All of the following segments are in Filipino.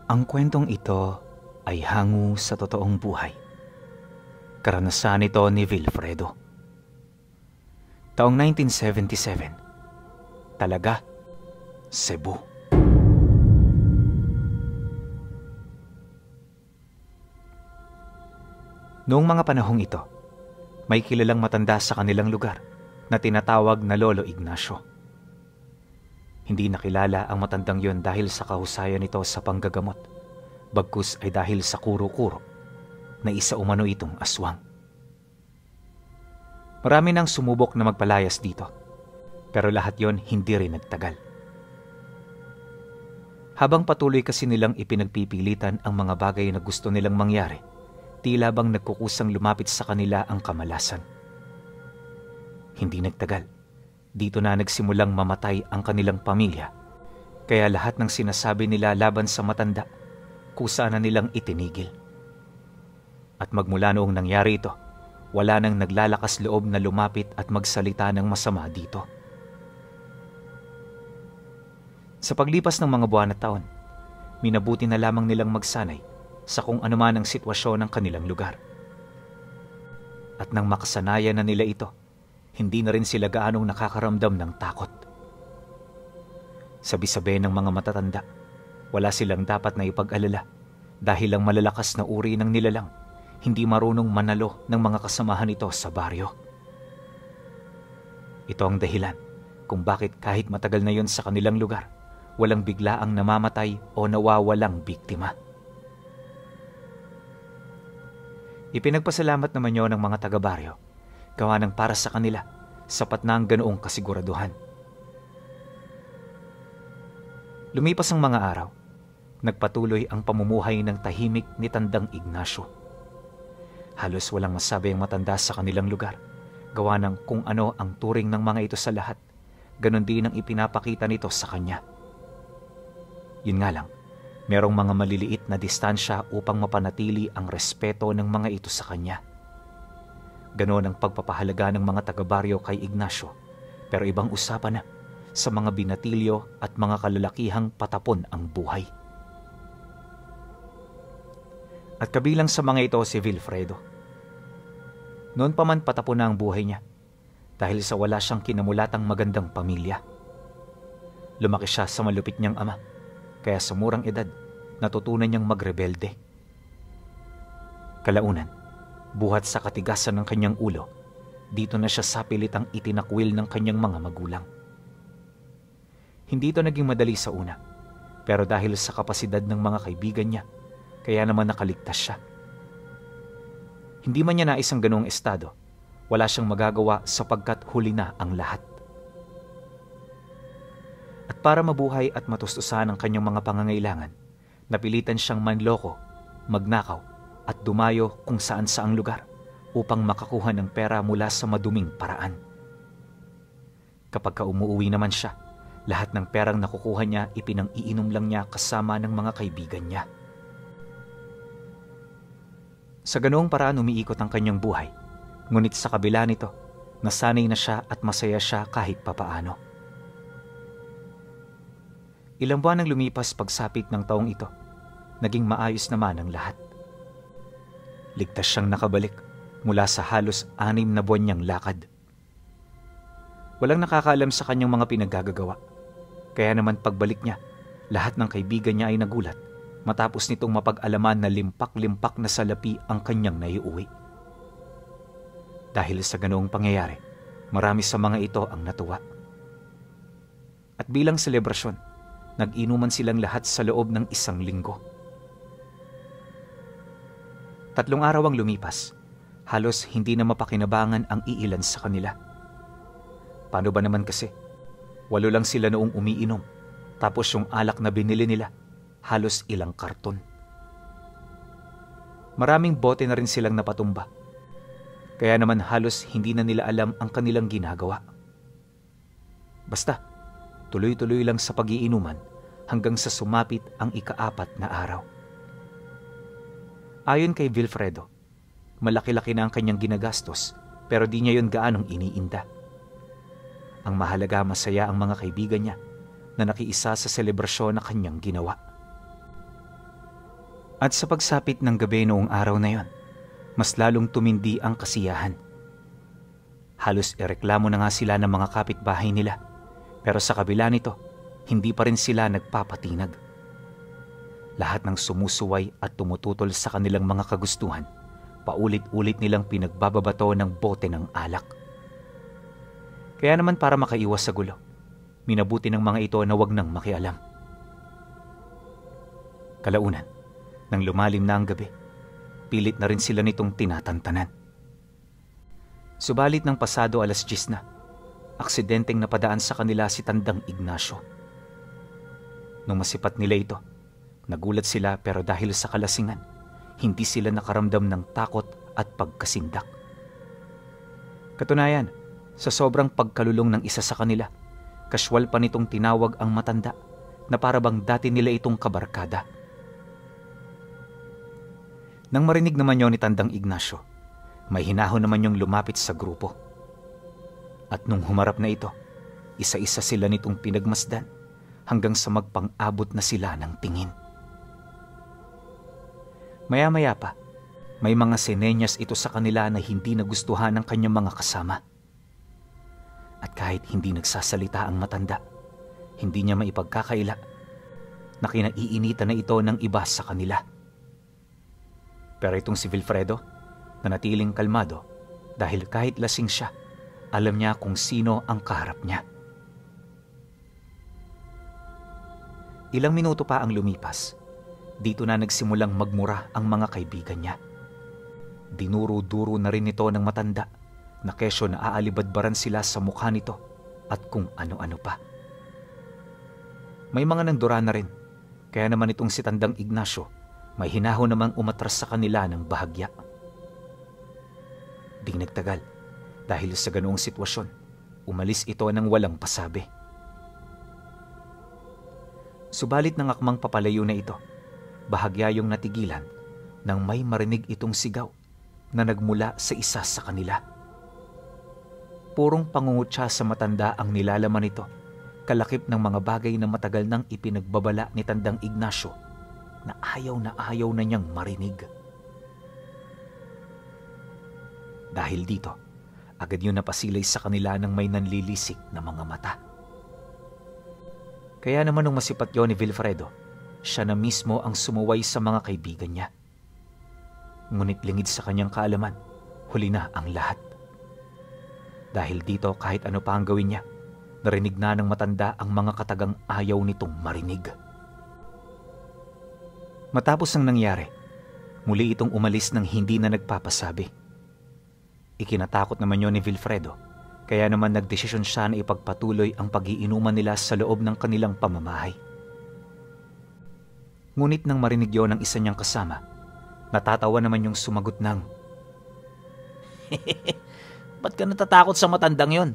Ang kwentong ito ay hango sa totoong buhay. Karanasan ito ni Vilfredo. Taong 1977. Talaga, Cebu. Noong mga panahong ito, may kilalang matanda sa kanilang lugar na tinatawag na Lolo Ignacio. Hindi nakilala ang matandang yon dahil sa kahusayan nito sa panggagamot, bagkus ay dahil sa kuro-kuro na isa umano itong aswang. Marami nang sumubok na magpalayas dito, pero lahat yon hindi rin nagtagal. Habang patuloy kasi nilang ipinagpipilitan ang mga bagay na gusto nilang mangyari, tila bang nagkukusang lumapit sa kanila ang kamalasan. Hindi nagtagal, dito na nagsimulang mamatay ang kanilang pamilya, kaya lahat ng sinasabi nila laban sa matanda, kusa na nilang itinigil. At magmula noong nangyari ito, wala nang naglalakas loob na lumapit at magsalita ng masama dito. Sa paglipas ng mga buwan at taon, minabuti na lamang nilang magsanay sa kung anuman ang sitwasyon ng kanilang lugar. At nang makasanayan na nila ito, hindi na rin sila gaanong nakakaramdam ng takot. Sabi-sabi ng mga matatanda, wala silang dapat na ipag-alala dahil ang malalakas na uri ng nilalang hindi marunong manalo ng mga kasamahan nito sa baryo. Ito ang dahilan kung bakit kahit matagal na yon sa kanilang lugar, walang biglaang namamatay o nawawalang biktima. Ipinagpasalamat naman yon ng mga taga-baryo, gawa ng para sa kanila, sapat na ang ganoong kasiguraduhan. Lumipas ang mga araw, nagpatuloy ang pamumuhay ng tahimik ni Tandang Ignacio. Halos walang masabi ang matanda sa kanilang lugar, gawa ng kung ano ang turing ng mga ito sa lahat, ganon din ang ipinapakita nito sa kanya. Yun nga lang, merong mga maliliit na distansya upang mapanatili ang respeto ng mga ito sa kanya. Ganon ang pagpapahalaga ng mga taga-baryo kay Ignacio, pero ibang usapan na sa mga binatilyo at mga kalalakihang patapon ang buhay. At kabilang sa mga ito si Vilfredo. Noon pa man patapon na ang buhay niya dahil sa wala siyang kinamulatang magandang pamilya. Lumaki siya sa malupit niyang ama, kaya sa murang edad, natutunan niyang magrebelde. Kalaunan, buhat sa katigasan ng kanyang ulo, dito na siya sapilitang itinakwil ng kanyang mga magulang. Hindi ito naging madali sa una, pero dahil sa kapasidad ng mga kaibigan niya, kaya naman nakaligtas siya. Hindi man niya nais ang ganoong estado, wala siyang magagawa sapagkat huli na ang lahat. At para mabuhay at matustusan ang kanyang mga pangangailangan, napilitan siyang manloko, magnakaw at dumayo kung saan-saang lugar upang makakuha ng pera mula sa maduming paraan. Kapag umuwi naman siya, lahat ng perang nakukuha niya ipinang-iinom lang niya kasama ng mga kaibigan niya. Sa ganoong paraan umiikot ang kanyang buhay, ngunit sa kabila nito, nasanay na siya at masaya siya kahit papaano. Ilang buwan nang lumipas pagsapit ng taong ito, naging maayos naman ang lahat. Ligtas siyang nakabalik mula sa halos 6 na buwan niyang lakad. Walang nakakaalam sa kanyang mga pinaggagawa, kaya naman pagbalik niya, lahat ng kaibigan niya ay nagulat matapos nitong mapag-alaman na limpak-limpak na salapi ang kanyang naiuwi. Dahil sa ganoong pangyayari, marami sa mga ito ang natuwa. At bilang selebrasyon, nag-inuman silang lahat sa loob ng 1 linggo. 3 araw ang lumipas, halos hindi na mapakinabangan ang iilan sa kanila. Paano ba naman kasi? 8 lang sila noong umiinom, tapos yung alak na binili nila, halos ilang karton. Maraming bote na rin silang napatumba, kaya naman halos hindi na nila alam ang kanilang ginagawa. Basta, tuloy-tuloy lang sa pag-iinuman hanggang sa sumapit ang ika-4 na araw. Ayon kay Vilfredo, malaki-laki na ang kanyang ginagastos pero di niya yon gaanong iniinda. Ang mahalaga, masaya ang mga kaibigan niya na nakiisa sa selebrasyon na kanyang ginawa. At sa pagsapit ng gabi noong araw na yon, mas lalong tumindi ang kasiyahan. Halos ireklamo na nga sila ng mga kapitbahay nila, pero sa kabila nito, hindi pa rin sila nagpapatinag. Lahat ng sumusuway at tumututol sa kanilang mga kagustuhan, paulit-ulit nilang pinagbababato ng bote ng alak. Kaya naman para makaiwas sa gulo, minabuti ng mga ito na wag nang makialam. Kalaunan, nang lumalim na ang gabi, pilit na rin sila nitong tinatantanan. Subalit ng pasado 10:00 na, aksidenteng napadaan sa kanila si Tandang Ignacio. Nung masipat nila ito, nagulat sila pero dahil sa kalasingan, hindi sila nakaramdam ng takot at pagkasindak. Katunayan, sa sobrang pagkalulong ng isa sa kanila, kaswal pa nitong tinawag ang matanda na parabang dati nila itong kabarkada. Nang marinig naman yon ni Tandang Ignacio, may hinahon naman yung lumapit sa grupo. At nung humarap na ito, isa-isa sila nitong pinagmasdan hanggang sa magpang-abot na sila ng tingin. Maya-maya pa, may mga senenyas ito sa kanila na hindi nagustuhan ng kanyang mga kasama. At kahit hindi nagsasalita ang matanda, hindi niya maipagkakaila na kinaiinitan na ito ng iba sa kanila. Pero itong si Vilfredo, nanatiling kalmado dahil kahit lasing siya, alam niya kung sino ang kaharap niya. Ilang minuto pa ang lumipas, dito na nagsimulang magmura ang mga kaibigan niya. Dinuro-duro na rin ito ng matanda na kesyo na aalibadbaran sila sa mukha nito at kung ano-ano pa. May mga nandura na rin, kaya naman itong si Tandang Ignacio, may hinahon namang umatras sa kanila ng bahagya. Di nagtagal, dahil sa ganoong sitwasyon, umalis ito ng walang pasabi. Subalit ng akmang papalayo na ito, bahagya yung natigilan nang may marinig itong sigaw na nagmula sa isa sa kanila. Purong pangungutya sa matanda ang nilalaman nito, kalakip ng mga bagay na matagal nang ipinagbabala ni Tandang Ignacio na ayaw na niyang marinig. Dahil dito, agad yun napasilay sa kanila ng may nanlilisik na mga mata. Kaya naman nung masipat yun ni Vilfredo, siya na mismo ang sumuway sa mga kaibigan niya. Ngunit lingid sa kanyang kaalaman, huli na ang lahat. Dahil dito kahit ano pa ang gawin niya, narinig na ng matanda ang mga katagang ayaw nitong marinig. Matapos ang nangyari, muli itong umalis ng hindi na nagpapasabi. Ikinatakot naman yun ni Vilfredo, kaya naman nagdesisyon siya na ipagpatuloy ang pag-iinuman nila sa loob ng kanilang pamamahay. Ngunit nang marinig yun ng isa niyang kasama, natatawa naman yung sumagot ng, "Ba't ka natatakot sa matandang yon?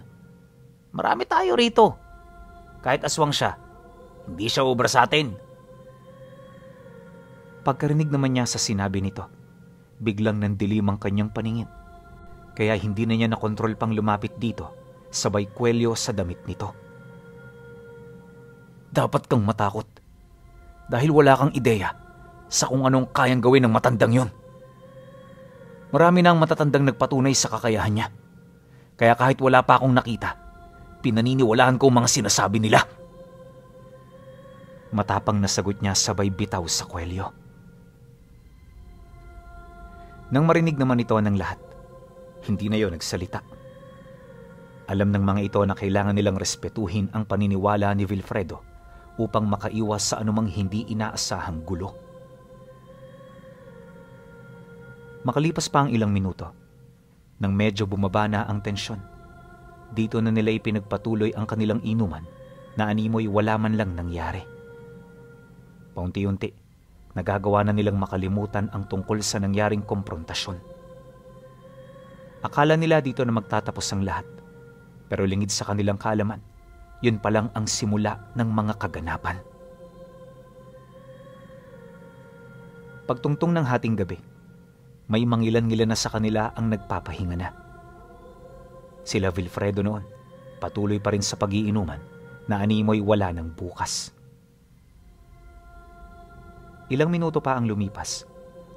Marami tayo rito. Kahit aswang siya, hindi siya obra sa atin." Pagkarinig naman niya sa sinabi nito, biglang nandilim ang kanyang paningin. Kaya hindi na niya nakontrol pang lumapit dito, sabay kwelyo sa damit nito. "Dapat kang matakot. Dahil wala kang ideya sa kung anong kayang gawin ng matandang yon. Marami na ang matatandang nagpatunay sa kakayahan niya. Kaya kahit wala pa akong nakita, pinaniniwalaan ko ang mga sinasabi nila." Matapang na sagot niya sabay bitaw sa kwelyo. Nang marinig naman ito ng lahat, hindi na yon nagsalita. Alam ng mga ito na kailangan nilang respetuhin ang paniniwala ni Vilfredo upang makaiwas sa anumang hindi inaasahang gulo. Makalipas pa ang ilang minuto, nang medyo bumaba na ang tensyon, dito na nila ipinagpatuloy ang kanilang inuman na animoy wala man lang nangyari. Paunti-unti, nagagawa na nilang makalimutan ang tungkol sa nangyaring komprontasyon. Akala nila dito na magtatapos ang lahat, pero lingid sa kanilang kaalaman, yun palang ang simula ng mga kaganapan. Pagtungtong ng hating gabi, may mangilan-ngilan na sa kanila ang nagpapahinga na. Sila Vilfredo noon, patuloy pa rin sa pag-iinuman na animoy wala ng bukas. Ilang minuto pa ang lumipas.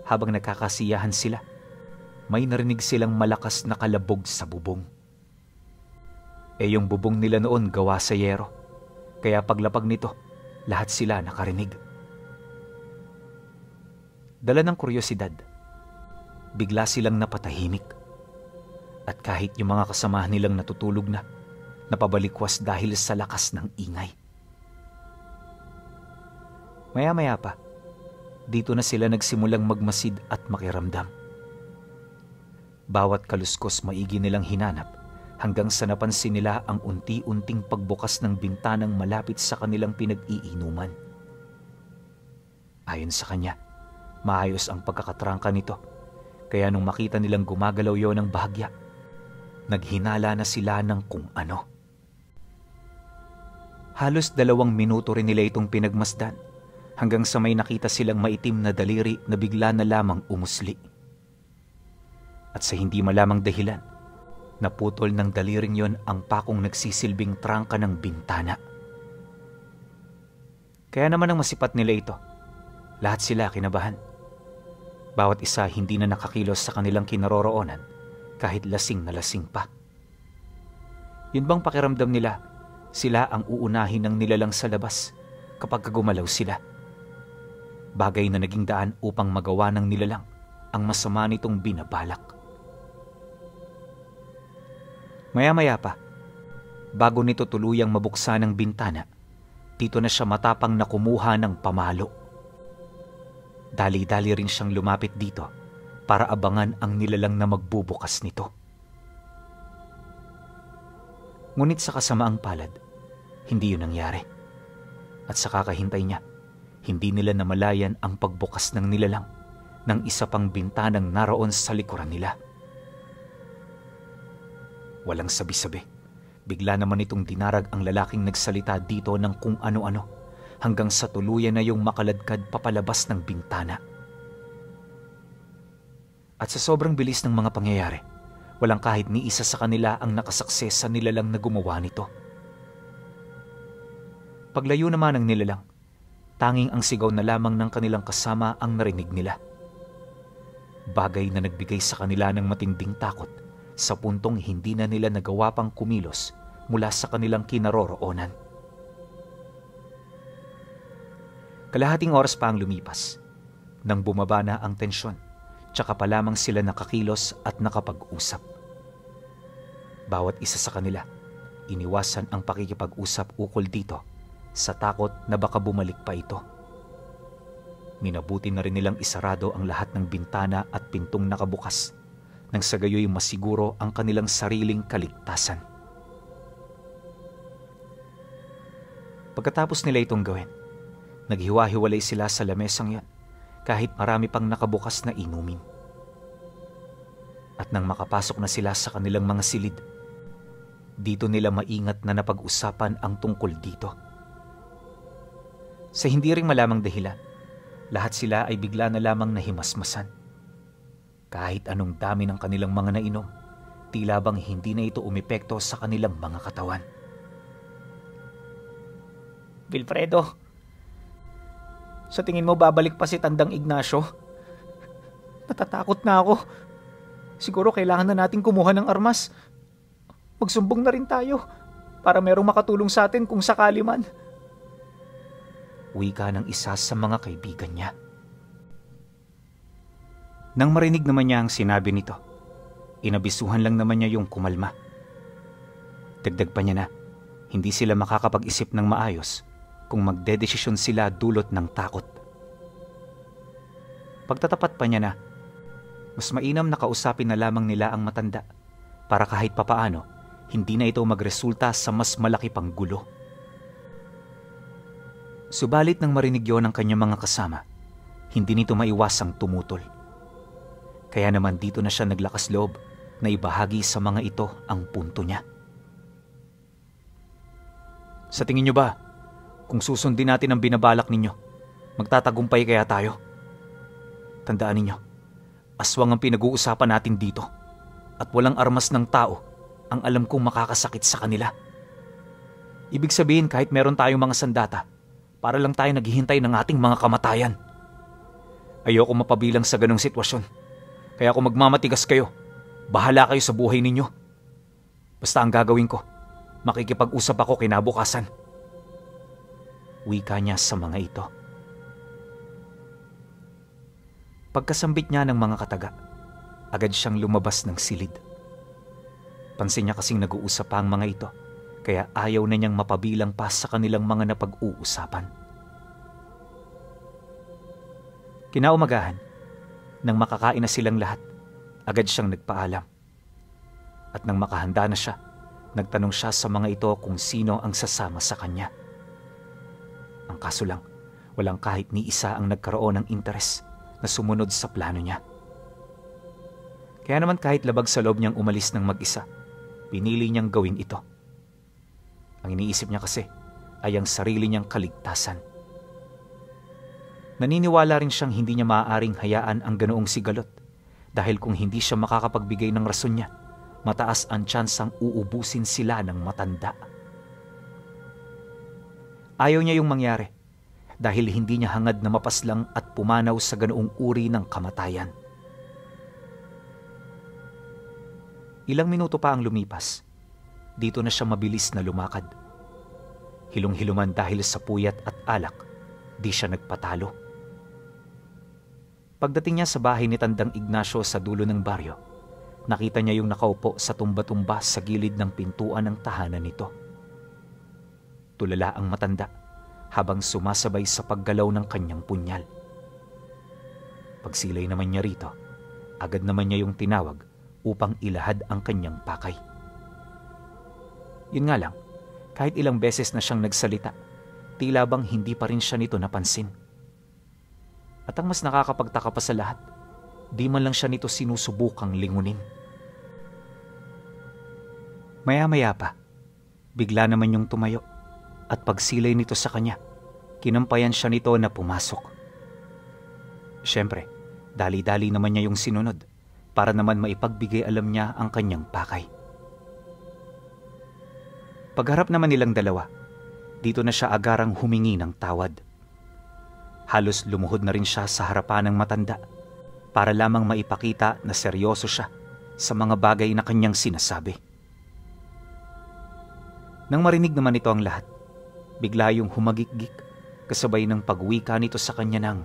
Habang nagkakasiyahan sila, may narinig silang malakas na kalabog sa bubong. Yung bubong nila noon gawa sa yero, kaya paglapag nito, lahat sila nakarinig. Dala ng kuryosidad, bigla silang napatahimik. At kahit yung mga kasamahan nilang natutulog na, napabalikwas dahil sa lakas ng ingay. Maya-maya pa, dito na sila nagsimulang magmasid at makiramdam. Bawat kaluskos maigi nilang hinanap hanggang sa napansin nila ang unti-unting pagbukas ng bintanang malapit sa kanilang pinag-iinuman. Ayon sa kanya, maayos ang pagkakatrangka nito, kaya nung makita nilang gumagalaw yon ng bahagya, naghinala na sila ng kung ano. Halos 2 minuto rin nila itong pinagmasdan hanggang sa may nakita silang maitim na daliri na bigla na lamang umusli. At sa hindi malamang dahilan, naputol ng daliring yon ang pakong nagsisilbing trangka ng bintana. Kaya naman ang masipat nila ito, lahat sila kinabahan. Bawat isa hindi na nakakilos sa kanilang kinaroroonan kahit lasing na lasing pa. Yun bang pakiramdam nila, sila ang uunahin ng nilalang sa labas kapag gumalaw sila? Bagay na naging daan upang magawa ng nilalang ang masama nitong binabalak. Maya-maya pa, bago nito tuluyang mabuksan ang bintana, dito na siya matapang na kumuha ng pamalo. Dali-dali rin siyang lumapit dito para abangan ang nilalang na magbubukas nito. Ngunit sa kasamaang palad, hindi yun nangyari. At sa kakahintay niya, hindi nila namalayan ang pagbukas ng nilalang ng isa pang bintanang naroon sa likuran nila. Walang sabi-sabi, bigla naman itong dinarag ang lalaking nagsalita dito ng kung ano-ano hanggang sa tuluyan na yung makaladkad papalabas ng bintana. At sa sobrang bilis ng mga pangyayari, walang kahit ni isa sa kanila ang nakasakses sa nilalang na gumawa nito. Paglayo naman ng nilalang, tanging ang sigaw na lamang ng kanilang kasama ang narinig nila. Bagay na nagbigay sa kanila ng matinding takot sa puntong hindi na nila nagawa pang kumilos mula sa kanilang kinaroroonan. Kalahating oras pa ang lumipas nang bumaba na ang tensyon, tsaka pa lamang sila nakakilos at nakapag-usap. Bawat isa sa kanila, iniwasan ang pakikipag-usap ukol dito sa takot na baka bumalik pa ito. Minabuti na rin nilang isarado ang lahat ng bintana at pintong nakabukas nang sa gayoy masiguro ang kanilang sariling kaligtasan. Pagkatapos nila itong gawin, naghiwa-hiwalay sila sa lamesang yan kahit marami pang nakabukas na inumin. At nang makapasok na sila sa kanilang mga silid, dito nila maingat na napag-usapan ang tungkol dito. Sa hindi ring malamang dahilan, lahat sila ay bigla na lamang nahimasmasan. Kahit anong dami ng kanilang mga nainom, tila bang hindi na ito umepekto sa kanilang mga katawan. Wilfredo, sa tingin mo babalik pa si Tandang Ignacio? Natatakot na ako. Siguro kailangan na nating kumuha ng armas. Magsumbong na rin tayo para merong makatulong sa atin kung sakali man. Wika ng isa sa mga kaibigan niya. Nang marinig naman niya ang sinabi nito, inabisuhan lang naman niya yung kumalma. Dagdag pa niya na, hindi sila makakapag-isip ng maayos kung magdedesisyon sila dulot ng takot. Pagtatapat pa niya na, mas mainam na kausapin na lamang nila ang matanda para kahit papaano, hindi na ito magresulta sa mas malaki pang gulo. Subalit nang marinig yon ng kanyang mga kasama, hindi nito maiwasang tumutol. Kaya naman dito na siya naglakas loob na ibahagi sa mga ito ang punto niya. Sa tingin niyo ba, kung susundin natin ang binabalak ninyo, magtatagumpay kaya tayo? Tandaan ninyo, aswang ang pinag-uusapan natin dito at walang armas ng tao ang alam kong makakasakit sa kanila. Ibig sabihin kahit meron tayong mga sandata, para lang tayo naghihintay ng ating mga kamatayan. Ayoko mapabilang sa ganong sitwasyon. Kaya kung magmamatigas kayo, bahala kayo sa buhay ninyo. Basta ang gagawin ko, makikipag-usap ako kinabukasan. Wika niya sa mga ito. Pagkasambit niya ng mga kataga, agad siyang lumabas ng silid. Pansin niya kasing nag-uusap pa ang mga ito, kaya ayaw na niyang mapabilang pa sa kanilang mga napag-uusapan. Kinaumagahan, nang makakain na silang lahat, agad siyang nagpaalam. At nang makahanda na siya, nagtanong siya sa mga ito kung sino ang sasama sa kanya. Ang kaso lang, walang kahit ni isa ang nagkaroon ng interes na sumunod sa plano niya. Kaya naman kahit labag sa loob niyang umalis ng mag-isa, pinili niyang gawin ito. Ang iniisip niya kasi ay ang sarili niyang kaligtasan. Naniniwala rin siyang hindi niya maaaring hayaan ang ganoong sigalot dahil kung hindi siya makakapagbigay ng rason niya, mataas ang tsansang uubusin sila ng matanda. Ayaw niya yung mangyari dahil hindi niya hangad na mapaslang at pumanaw sa ganoong uri ng kamatayan. Ilang minuto pa ang lumipas, dito na siya mabilis na lumakad. Hilong-hiluman dahil sa puyat at alak, di siya nagpatalo. Pagdating niya sa bahay ni Tandang Ignacio sa dulo ng baryo, nakita niya yung nakaupo sa tumba-tumba sa gilid ng pintuan ng tahanan nito. Tulala ang matanda habang sumasabay sa paggalaw ng kanyang punyal. Pagsilay naman niya rito, agad naman niya yung tinawag upang ilahad ang kanyang pakay. Yun nga lang, kahit ilang beses na siyang nagsalita, tila bang hindi pa rin siya nito napansin. At ang mas nakakapagtaka pa sa lahat, di man lang siya nito sinusubukang lingunin. Maya-maya pa, bigla naman yung tumayo at pagsilay nito sa kanya, kinampayan siya nito na pumasok. Siyempre, dali-dali naman niya yung sinunod para naman maipagbigay alam niya ang kanyang pakay. Pagharap naman nilang dalawa, dito na siya agarang humingi ng tawad. Halos lumuhod na rin siya sa harapan ng matanda para lamang maipakita na seryoso siya sa mga bagay na kanyang sinasabi. Nang marinig naman ito ang lahat, bigla yung humagikgik kasabay ng pagwika nito sa kanya ng,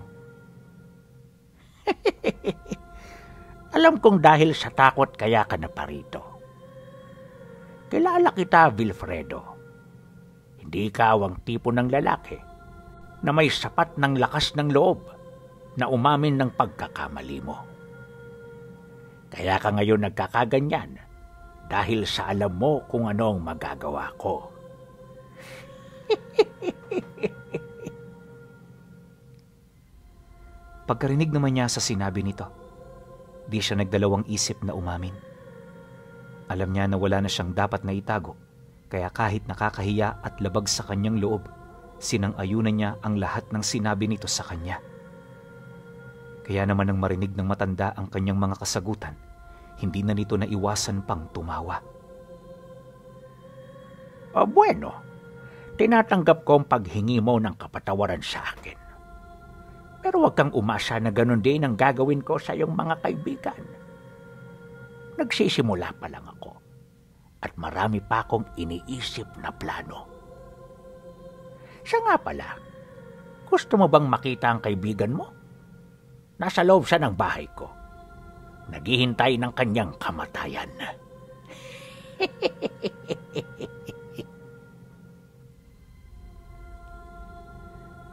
Alam kong dahil sa takot kaya ka na parito. Kilala kita, Vilfredo. Hindi ka ang tipo ng lalaki na may sapat ng lakas ng loob na umamin ng pagkakamali mo. Kaya ka ngayon nagkakaganyan dahil sa alam mo kung ano ang magagawa ko. Pagkarinig naman niya sa sinabi nito, di siya nagdalawang isip na umamin. Alam niya na wala na siyang dapat na itago, kaya kahit nakakahiya at labag sa kanyang loob, sinang-ayunan niya ang lahat ng sinabi nito sa kanya. Kaya naman nang marinig ng matanda ang kanyang mga kasagutan, hindi na nito naiwasan pang tumawa. Bueno, tinatanggap ko ang paghingi mo ng kapatawaran sa akin. Pero huwag kang umasa na ganun din ang gagawin ko sa iyong mga kaibigan. Nagsisimula pa lang ako at marami pa akong iniisip na plano. Siya nga pala, gusto mo bang makita ang kaibigan mo? Nasa loob siya ng bahay ko. Naghihintay ng kanyang kamatayan.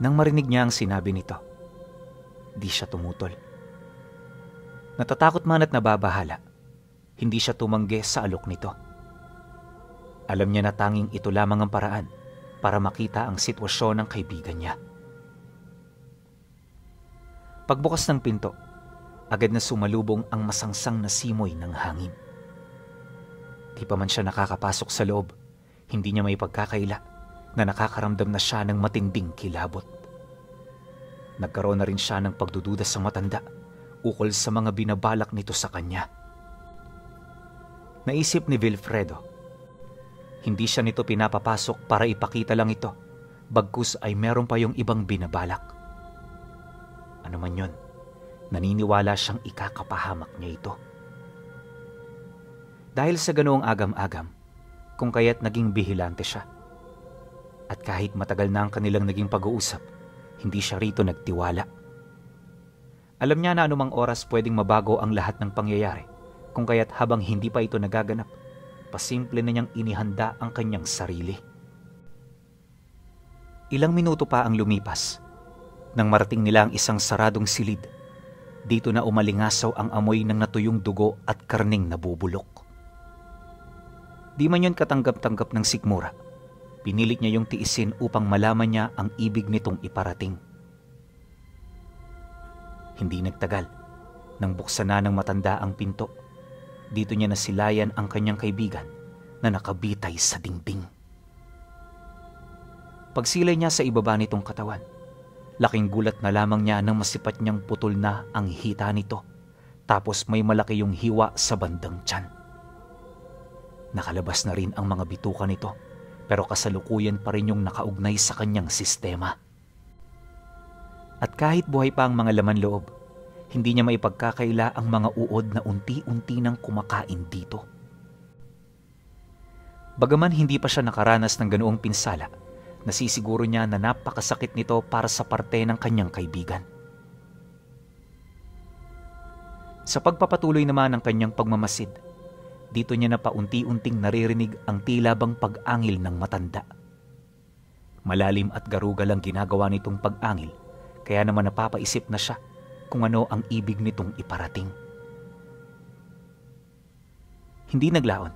Nang marinig niya ang sinabi nito, di siya tumutol. Natatakot man at nababahala, hindi siya tumanggi sa alok nito. Alam niya na tanging ito lamang ang paraan para makita ang sitwasyon ng kaibigan niya. Pagbukas ng pinto, agad na sumalubong ang masangsang na simoy ng hangin. Di pa man siya nakakapasok sa loob, hindi niya may pagkakaila na nakakaramdam na siya ng matinding kilabot. Nagkaroon na rin siya ng pagdududa sa matanda ukol sa mga binabalak nito sa kanya. Naisip ni Vilfredo, hindi siya nito pinapapasok para ipakita lang ito, bagkus ay meron pa yung ibang binabalak. Ano man yun, Naniniwala siyang ikakapahamak niya ito. Dahil sa ganoong agam-agam, kung kaya't naging bihilante siya. At kahit matagal na ang kanilang naging pag-uusap, hindi siya rito nagtiwala. Alam niya na anumang oras pwedeng mabago ang lahat ng pangyayari, kung kaya't habang hindi pa ito nagaganap, pasimple na niyang inihanda ang kanyang sarili. Ilang minuto pa ang lumipas, nang marating nila ang isang saradong silid. Dito na umalingasaw ang amoy ng natuyong dugo at karning nabubulok. Di man yun katanggap-tanggap ng sikmura, pinilit niya yung tiisin upang malaman niya ang ibig nitong iparating. Hindi nagtagal, nang buksan na ng matanda ang pinto, dito niya nasilayan ang kanyang kaibigan na nakabitay sa dingding. Pagsilay niya sa ibaba nitong katawan, laking gulat na lamang niya nang masipat niyang putol na ang hita nito, tapos may malaki yung hiwa sa bandang tiyan. Nakalabas na rin ang mga bituka nito, pero kasalukuyan pa rin yung nakaugnay sa kanyang sistema. At kahit buhay pa ang mga laman loob, hindi niya maipagkakaila ang mga uod na unti-unti nang kumakain dito. Bagaman hindi pa siya nakaranas ng ganoong pinsala, nasisiguro niya na napakasakit nito para sa parte ng kanyang kaibigan. Sa pagpapatuloy naman ng kanyang pagmamasid, dito niya na paunti-unting naririnig ang tila bang pag-angil ng matanda. Malalim at garugal ang ginagawa nitong pag-angil, kaya naman napapaisip na siya kung ano ang ibig nitong iparating. Hindi naglaon.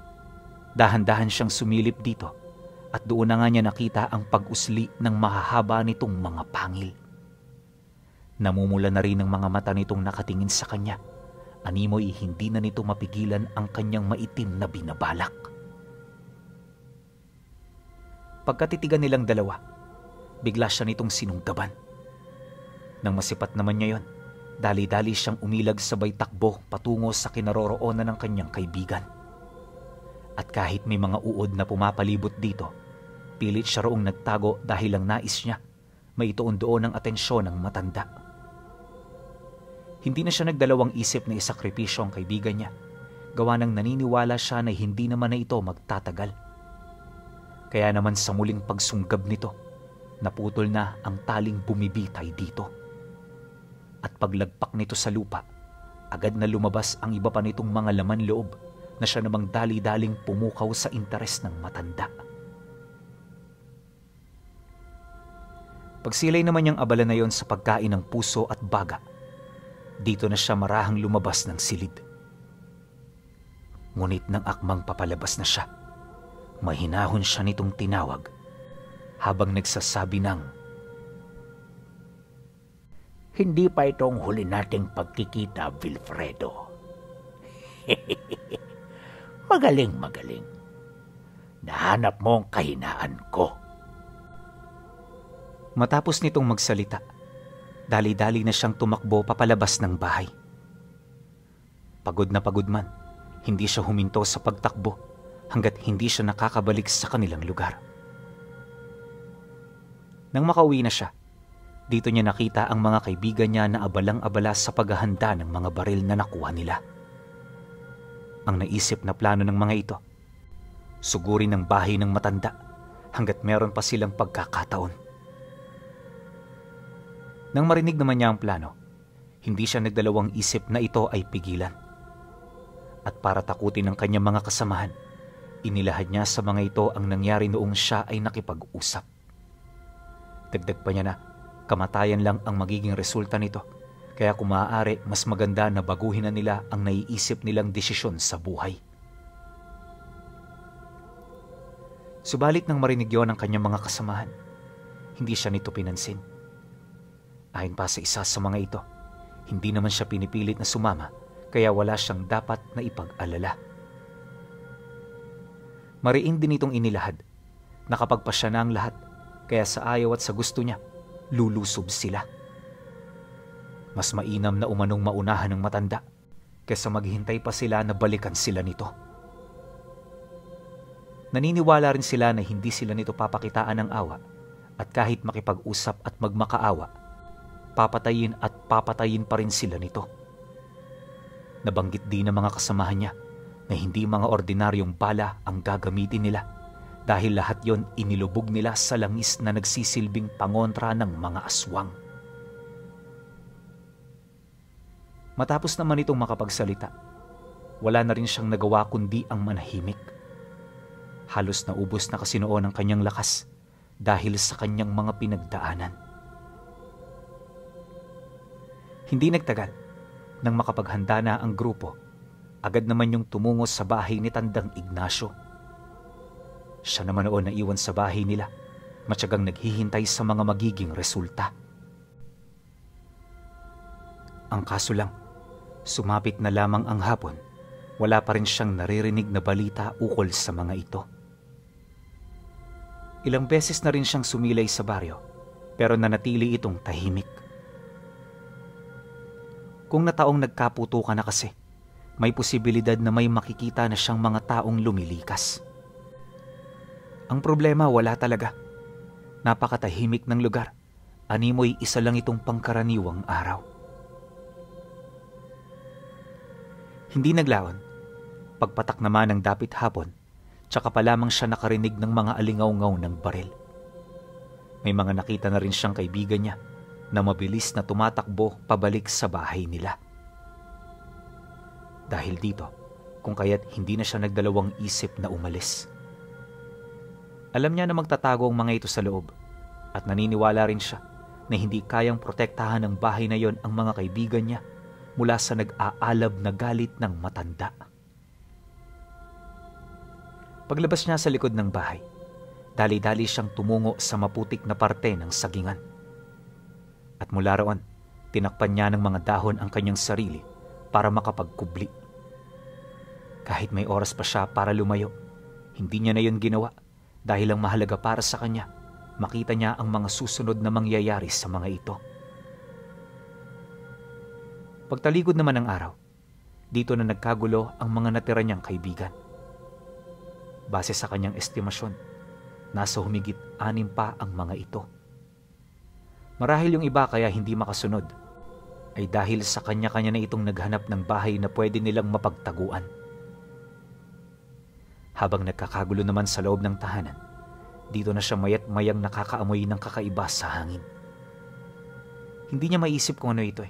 Dahan-dahan siyang sumilip dito at doon na nga niya nakita ang pag-usli ng mahahaba nitong mga pangil. Namumula na rin ang mga mata nitong nakatingin sa kanya. Animoy hindi na nito mapigilan ang kanyang maitim na binabalak. Pagkatitigan nilang dalawa, bigla siya nitong sinunggaban. Nang masipat naman niya yon, dali-dali siyang umilag sabay takbo patungo sa kinaroroonan ng kanyang kaibigan. At kahit may mga uod na pumapalibot dito, pilit siya roong nagtago dahil lang nais niya maituon doon ang atensyon ng matanda. Hindi na siya nagdalawang isip na isakripisyo ang kaibigan niya, gawa ng naniniwala siya na hindi naman na ito magtatagal. Kaya naman sa muling pagsunggab nito, naputol na ang taling bumibitay dito. At paglagpak nito sa lupa, agad na lumabas ang iba pa nitong mga laman loob na siya namang dali-daling pumukaw sa interes ng matanda. Pagsilay naman niyang abala na yon sa pagkain ng puso at baga, dito na siya marahang lumabas ng silid. Ngunit nang akmang papalabas na siya, mahinahon siya nitong tinawag habang nagsasabi ng, "Hindi pa itong huli nating pagkikita, Vilfredo." Magaling. Nahanap mo ang kahinaan ko. Matapos nitong magsalita, dali-dali na siyang tumakbo papalabas ng bahay. Pagod na pagod man, hindi siya huminto sa pagtakbo hanggat hindi siya nakakabalik sa kanilang lugar. Nang makauwi na siya, dito niya nakita ang mga kaibigan niya na abalang-abala sa paghahanda ng mga baril na nakuha nila. Ang naisip na plano ng mga ito, sugurin ang bahay ng matanda hanggat meron pa silang pagkakataon. Nang marinig naman niya ang plano, hindi siya nagdalawang isip na ito ay pigilan. At para takutin ang kanyang mga kasamahan, inilahad niya sa mga ito ang nangyari noong siya ay nakipag-usap. Dagdag pa niya na kamatayan lang ang magiging resulta nito, kaya kung maaari mas maganda na baguhin na nila ang naiisip nilang desisyon sa buhay. Subalit nang marinig yon ang kanyang mga kasamahan, hindi siya nito pinansin. Ayon pa sa isa sa mga ito, hindi naman siya pinipilit na sumama, kaya wala siyang dapat na ipag-alala. Mariin din itong inilahad, nakapagpasya na ang lahat, kaya sa ayaw at sa gusto niya, lulusob sila. Mas mainam na umanong maunahan ng matanda, kaysa maghintay pa sila na balikan sila nito. Naniniwala rin sila na hindi sila nito papakitaan ng awa, at kahit makipag-usap at magmakaawa, papatayin at papatayin pa rin sila nito. Nabanggit din ng mga kasamahan niya na hindi mga ordinaryong bala ang gagamitin nila dahil lahat yon inilubog nila sa langis na nagsisilbing pangontra ng mga aswang. Matapos naman itong makapagsalita, wala na rin siyang nagawa kundi ang manahimik. Halos naubos na kasi noon ang kanyang lakas dahil sa kanyang mga pinagdaanan. Hindi nagtagal, nang makapaghanda na ang grupo, agad naman yung tumungo sa bahay ni Tandang Ignacio. Siya naman noon naiwan sa bahay nila, matyagang naghihintay sa mga magiging resulta. Ang kaso lang, sumapit na lamang ang hapon, wala pa rin siyang naririnig na balita ukol sa mga ito. Ilang beses na rin siyang sumilay sa baryo, pero nanatili itong tahimik. Kung nataong nagkaputukan na kasi, may posibilidad na may makikita na siyang mga taong lumilikas. Ang problema, wala talaga. Napakatahimik ng lugar. Animoy isa lang itong pangkaraniwang araw. Hindi naglaon. Pagpatak naman ng dapit hapon, tsaka pa lamang siya nakarinig ng mga alingaw-ngaw ng baril. May mga nakita na rin siyang kaibigan niya na mabilis na tumatakbo pabalik sa bahay nila. Dahil dito, kung kaya't hindi na siya nagdalawang isip na umalis. Alam niya na magtatago ang mga ito sa loob at naniniwala rin siya na hindi kayang protektahan ng bahay na yon ang mga kaibigan niya mula sa nag-aalab na galit ng matanda. Paglabas niya sa likod ng bahay, dali-dali siyang tumungo sa maputik na parte ng sagingan. At mula roon, tinakpan niya ng mga dahon ang kanyang sarili para makapagkubli. Kahit may oras pa siya para lumayo, hindi niya na yun ginawa dahil ang mahalaga para sa kanya, makita niya ang mga susunod na mangyayari sa mga ito. Pagtalikod naman ng araw, dito na nagkagulo ang mga natira niyang kaibigan. Base sa kanyang estimasyon, nasa humigit 6 pa ang mga ito. Marahil yung iba kaya hindi makasunod ay dahil sa kanya-kanya na itong naghanap ng bahay na pwede nilang mapagtaguan. Habang nagkakagulo naman sa loob ng tahanan, dito na siya mayat-mayang nakakaamoy ng kakaiba sa hangin. Hindi niya maisip kung ano ito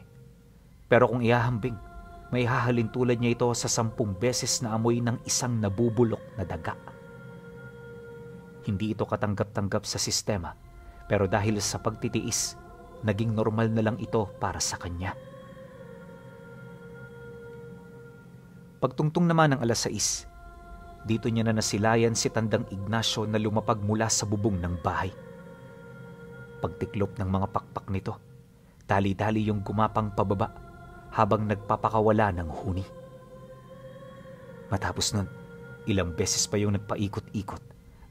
Pero kung ihahambing, may hahalin tulad niya ito sa 10 beses na amoy ng isang nabubulok na daga. Hindi ito katanggap-tanggap sa sistema, pero dahil sa pagtitiis, naging normal na lang ito para sa kanya. Pagtungtong naman ng 6:00, dito niya na nasilayan si Tandang Ignacio na lumapag mula sa bubong ng bahay. Pagtiklop ng mga pakpak nito, dali-dali yung gumapang pababa habang nagpapakawala ng huni. Matapos nun, ilang beses pa yung nagpaikot-ikot,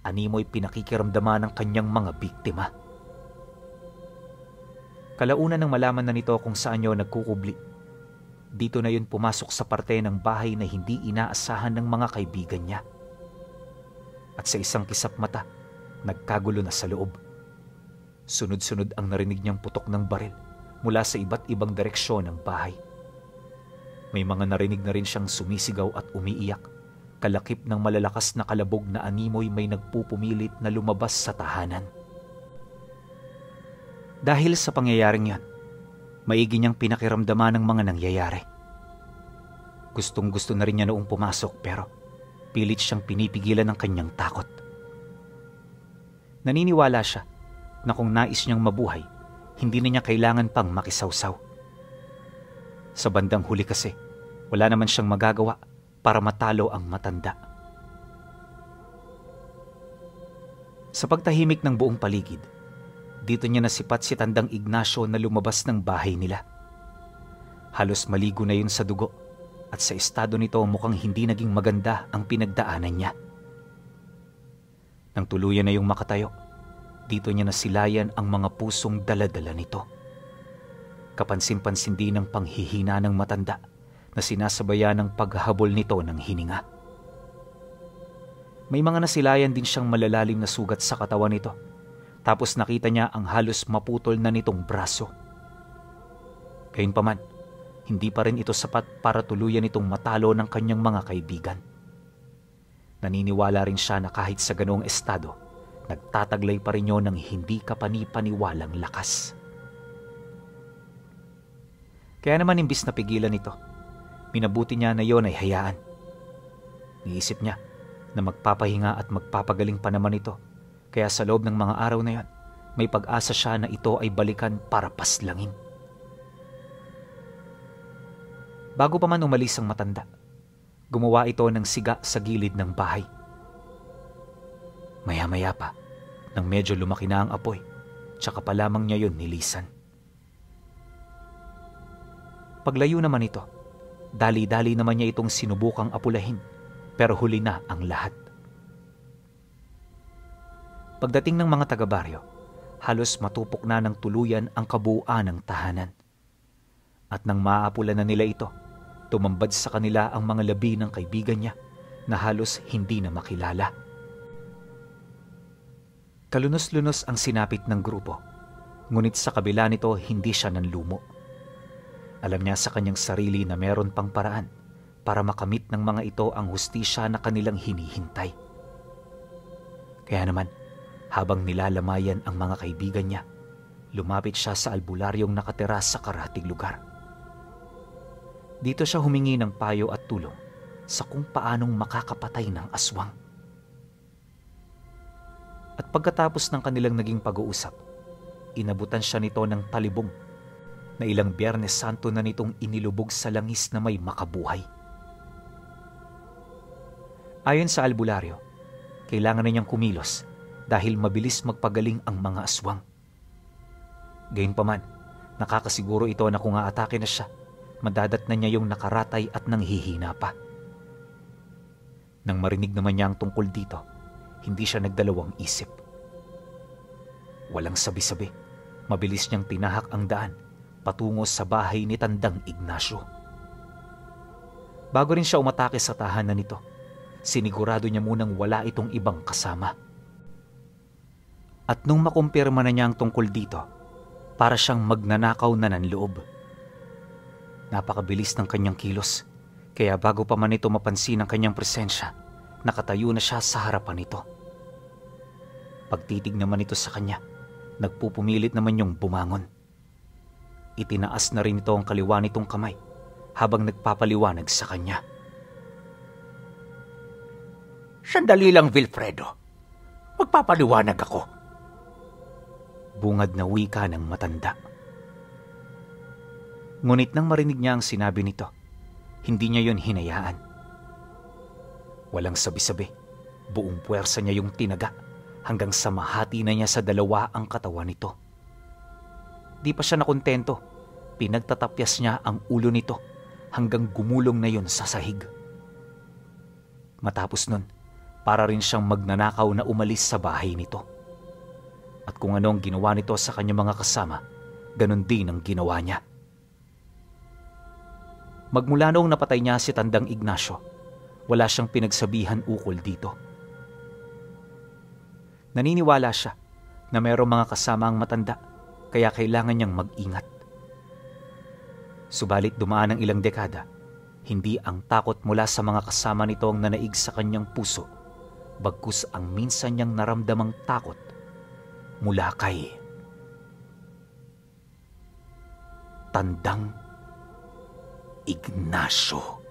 animoy pinakikiramdaman ng kanyang mga biktima. Kalaunan nang malaman na nito kung saan yun nagkukubli, dito na yun pumasok sa parte ng bahay na hindi inaasahan ng mga kaibigan niya. At sa isang kisap mata, nagkagulo na sa loob. Sunod-sunod ang narinig niyang putok ng baril mula sa iba't ibang direksyon ng bahay. May mga narinig na rin siyang sumisigaw at umiiyak, kalakip ng malalakas na kalabog na animoy may nagpupumilit na lumabas sa tahanan. Dahil sa pangyayaring yan, maigi niyang pinakiramdaman ng mga nangyayari. Gustong-gusto na rin niya noong pumasok pero pilit siyang pinipigilan ng kanyang takot. Naniniwala siya na kung nais niyang mabuhay, hindi na niya kailangan pang makisawsaw. Sa bandang huli kasi, wala naman siyang magagawa para matalo ang matanda. Sa pagtahimik ng buong paligid, dito niya nasipat si Tandang Ignacio na lumabas ng bahay nila. Halos maligo na yun sa dugo at sa estado nito mukhang hindi naging maganda ang pinagdaanan niya. Nang tuluyan na yung makatayo, dito niya nasilayan ang mga pusong dala-dala nito. Kapansin-pansin din ang panghihina ng matanda na sinasabayan ng paghahabol nito ng hininga. May mga nasilayan din siyang malalalim na sugat sa katawan nito. Tapos nakita niya ang halos maputol na nitong braso. Gayunpaman, hindi pa rin ito sapat para tuluyan itong matalo ng kanyang mga kaibigan. Naniniwala rin siya na kahit sa ganoong estado, nagtataglay pa rin yun ng hindi kapani-paniwalang lakas. Kaya naman imbis na pigilan ito, minabuti niya na yon ay hayaan. Niisip niya na magpapahinga at magpapagaling pa naman ito, kaya sa loob ng mga araw na yon, may pag-asa siya na ito ay balikan para paslangin. Bago pa man umalis ang matanda, gumawa ito ng siga sa gilid ng bahay. Maya-maya pa, nang medyo lumaki na ang apoy, tsaka pa lamang niya yun nilisan. Paglayo naman ito, dali-dali naman niya itong sinubukang apulahin, pero huli na ang lahat. Pagdating ng mga taga-baryo, halos matupok na ng tuluyan ang kabuuan ng tahanan. At nang maapulan na nila ito, tumambad sa kanila ang mga labi ng kaibigan niya na halos hindi na makilala. Kalunos-lunos ang sinapit ng grupo, ngunit sa kabila nito hindi siya nanlumo. Alam niya sa kanyang sarili na meron pang paraan para makamit ng mga ito ang hustisya na kanilang hinihintay. Kaya naman, habang nilalamayan ang mga kaibigan niya, lumapit siya sa albularyong nakatira sa karatig lugar. Dito siya humingi ng payo at tulong sa kung paanong makakapatay ng aswang. At pagkatapos ng kanilang naging pag-uusap, inabutan siya nito ng talibong na ilang Biyernes Santo na nitong inilubog sa langis na may makabuhay. Ayon sa albularyo, kailangan na niyang kumilos dahil mabilis magpagaling ang mga aswang. Gayunpaman, nakakasiguro ito na kung aatake na siya, madadat na niya yung nakaratay at nanghihina pa. Nang marinig naman niya ang tungkol dito, hindi siya nagdalawang isip. Walang sabi-sabi, mabilis niyang tinahak ang daan patungo sa bahay ni Tandang Ignacio. Bago rin siya umatake sa tahanan nito, sinigurado niya munang wala itong ibang kasama. At nung makumpirma na niya ang tungkol dito, para siyang magnanakaw na ng loob. Napakabilis ng kanyang kilos, kaya bago pa man ito mapansin ang kanyang presensya, nakatayo na siya sa harapan nito. Pagtitig naman ito sa kanya, nagpupumilit naman yung bumangon. Itinaas na rin ito ang kaliwa nitong kamay habang nagpapaliwanag sa kanya. Sandali lang, Vilfredo. Magpapaliwanag ako. Bungad na wika ng matanda. Ngunit nang marinig niya ang sinabi nito, hindi niya yon hinayaan. Walang sabi-sabi, buong puwersa niya yung tinaga hanggang sa mahati na niya sa dalawa ang katawan nito. Di pa siya nakontento, pinagtatapyas niya ang ulo nito hanggang gumulong na yon sa sahig. Matapos nun, para rin siyang magnanakaw na umalis sa bahay nito. At kung ano ang ginawa nito sa kanyang mga kasama, ganun din ang ginawa niya. Magmula noong napatay niya si Tandang Ignacio, wala siyang pinagsabihan ukol dito. Naniniwala siya na mayroong mga kasama ang matanda, kaya kailangan niyang mag-ingat. Subalit dumaan ang ilang dekada, hindi ang takot mula sa mga kasama nito ang nanaig sa kanyang puso, bagkus ang minsan niyang naramdamang takot mula kay Tandang Ignacio.